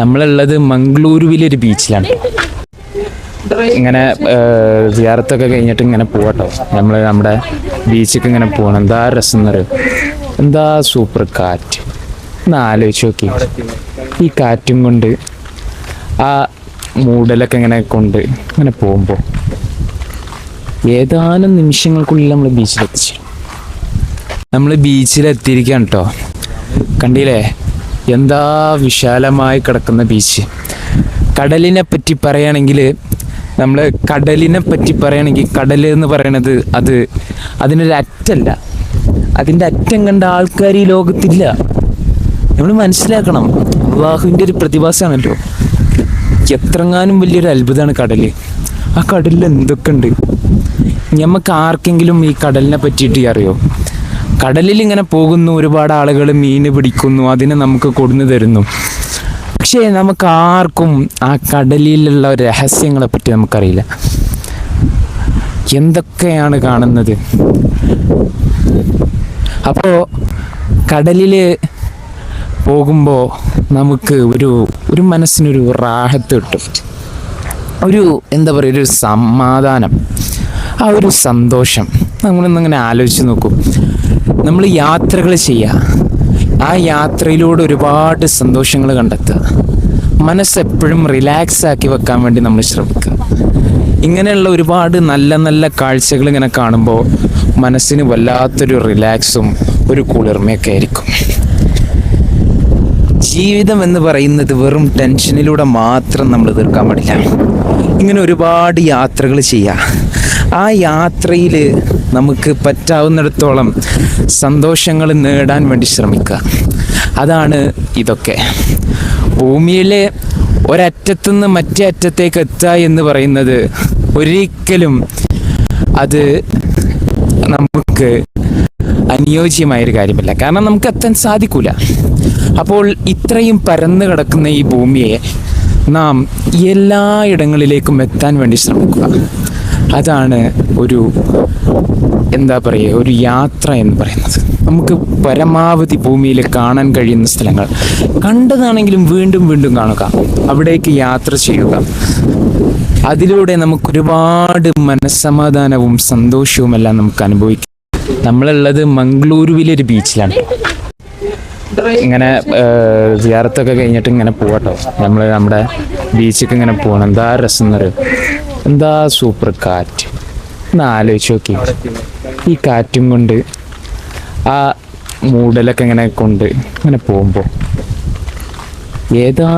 നമ്മളുള്ളത് മംഗളൂരുവിലൊരു ബീച്ചിലാണ്. ഇങ്ങനെ സിയാറത്തൊക്കെ കഴിഞ്ഞിട്ട് ഇങ്ങനെ പോവാട്ടോ. നമ്മുടെ ബീച്ചിലേക്ക് ഇങ്ങനെ പോകണം. എന്താ രസം എന്നറിയോ, എന്താ സൂപ്പർ കാറ്റ്. ഒന്ന് ആലോചിച്ച് നോക്കി, ഈ കാറ്റും കൊണ്ട് ആ മൂടലൊക്കെ ഇങ്ങനെ കൊണ്ട് ഇങ്ങനെ പോകുമ്പോൾ ഏതാനും നിമിഷങ്ങൾക്കുള്ളിൽ നമ്മൾ ബീച്ചിലെത്തിച്ചു. നമ്മൾ ബീച്ചിലെത്തിയിരിക്കുകയാണ് കേട്ടോ. കണ്ടില്ലേ, എന്താ വിശാലമായി കിടക്കുന്ന ബീച്ച്. കടലിനെ പറ്റി പറയുകയാണെങ്കിൽ കടൽ എന്ന് പറയണത് അതിനൊരു അറ്റല്ല. അതിൻ്റെ അറ്റം കണ്ട ആൾക്കാർ ഈ ലോകത്തില്ല. നമ്മൾ മനസ്സിലാക്കണം, അള്ളാഹുവിൻ്റെ ഒരു പ്രതിഭാസമാണല്ലോ. എത്രങ്ങാനും വലിയൊരു അത്ഭുതമാണ് കടൽ. ആ കടലിൽ എന്തൊക്കെ ഉണ്ട്. നമുക്ക് ആർക്കെങ്കിലും ഈ കടലിനെ പറ്റിയിട്ട് അറിയോ? കടലിൽ ഇങ്ങനെ പോകുന്നു, ഒരുപാട് ആളുകൾ മീൻ പിടിക്കുന്നു, അതിനെ നമുക്ക് കൊടുന്നു തരുന്നു. പക്ഷേ നമുക്ക് ആർക്കും ആ കടലിലുള്ള രഹസ്യങ്ങളെ പറ്റി നമുക്കറിയില്ല. എന്തൊക്കെയാണ് കാണുന്നത്. അപ്പോൾ കടലിൽ പോകുമ്പോൾ നമുക്ക് ഒരു മനസ്സിനൊരു റാഹത്ത് കിട്ടും. എന്താ പറയുക, ഒരു സമാധാനം, ആ ഒരു സന്തോഷം. നമ്മളൊന്നിങ്ങനെ ആലോചിച്ച് നോക്കൂ. നമ്മൾ യാത്രകൾ ചെയ്യുക, ആ യാത്രയിലൂടെ ഒരുപാട് സന്തോഷങ്ങൾ കണ്ടെത്തുക. മനസ്സെപ്പോഴും റിലാക്സ് ആക്കി വെക്കാൻ വേണ്ടി നമ്മൾ ശ്രമിക്കുക. ഇങ്ങനെയുള്ള ഒരുപാട് നല്ല നല്ല കാഴ്ചകൾ ഇങ്ങനെ കാണുമ്പോൾ മനസ്സിന് വല്ലാത്തൊരു റിലാക്സും ഒരു കുളിർമയൊക്കെ ആയിരിക്കും. ജീവിതം എന്ന് പറയുന്നത് വെറും ടെൻഷനിലൂടെ മാത്രം നമ്മൾ തീർക്കാൻ പാടില്ല. ഇങ്ങനെ ഒരുപാട് യാത്രകൾ ചെയ്യുക. ആ യാത്രയിൽ നമുക്ക് പറ്റാവുന്നിടത്തോളം സന്തോഷങ്ങൾ നേടാൻ വേണ്ടി ശ്രമിക്കുക. അതാണ് ഇതൊക്കെ. ഭൂമിയിലെ ഒരറ്റത്തുനിന്ന് മറ്റേ അറ്റത്തേക്ക് എത്തുക എന്ന് പറയുന്നത് ഒരിക്കലും അത് നമുക്ക് അനുയോജ്യമായൊരു കാര്യമല്ല. കാരണം നമുക്ക് എത്താൻ സാധിക്കൂല. അപ്പോൾ ഇത്രയും പരന്നു കിടക്കുന്ന ഈ ഭൂമിയെ നാം എല്ലായിടങ്ങളിലേക്കും എത്താൻ വേണ്ടി ശ്രമിക്കുക. അതാണ് എന്താ പറയുക, ഒരു യാത്ര എന്ന് പറയുന്നത്. നമുക്ക് പരമാവധി ഭൂമിയിൽ കാണാൻ കഴിയുന്ന സ്ഥലങ്ങൾ കണ്ടതാണെങ്കിലും വീണ്ടും വീണ്ടും കാണുക, അവിടേക്ക് യാത്ര ചെയ്യുക. അതിലൂടെ നമുക്കൊരുപാട് മനസ്സമാധാനവും സന്തോഷവും എല്ലാം നമുക്ക് അനുഭവിക്കാം. നമ്മളുള്ളത് മംഗളൂരുവിലൊരു ബീച്ചിലാണ്. ഇങ്ങനെ സിയാറത്തൊക്കെ കഴിഞ്ഞിട്ട് ഇങ്ങനെ പോവാട്ടോ. നമ്മുടെ ബീച്ചിലേക്ക് ഇങ്ങനെ പോകണം. എന്താ രസം എന്നറിയോ, എന്താ സൂപ്പർ കാറ്റ്. ഒന്ന് ആലോചിച്ച് നോക്കി, ഈ കാറ്റും കൊണ്ട് ആ മൂടലൊക്കെ ഇങ്ങനെ കൊണ്ട് ഇങ്ങനെ പോകുമ്പോൾ ഏതാ